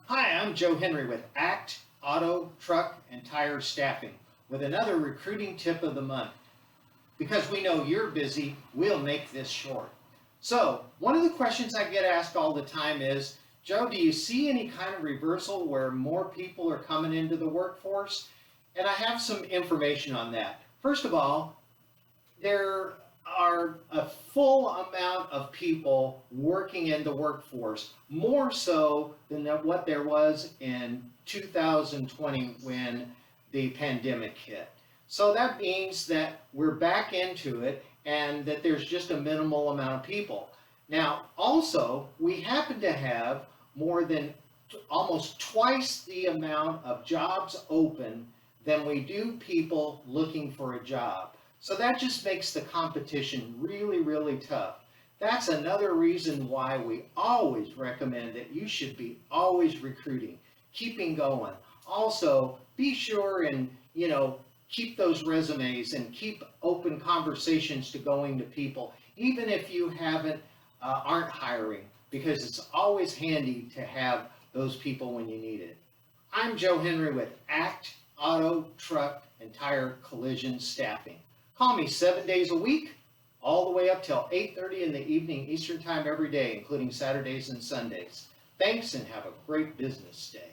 Hi, I'm Joe Henry with ACT Auto, Truck, and Tire Staffing with another recruiting tip of the month. Because we know you're busy, we'll make this short. So, one of the questions I get asked all the time is, Joe, do you see any kind of reversal where more people are coming into the workforce? And I have some information on that. First of all, there are a full amount of people working in the workforce, more so than what there was in 2020 when the pandemic hit. So that means that we're back into it and that there's just a minimal amount of people. Now, also, we happen to have more than almost twice the amount of jobs open than we do people looking for a job. So that just makes the competition really, really tough. That's another reason why we always recommend that you should be always recruiting, keeping going. Also, be sure and, keep those resumes and keep open conversations to going to people, even if you aren't hiring, because it's always handy to have those people when you need it. I'm Joe Henry with ACT Auto, Truck, and Tire Collision Staffing. Call me 7 days a week, all the way up till 8:30 in the evening Eastern Time every day, including Saturdays and Sundays. Thanks and have a great business day.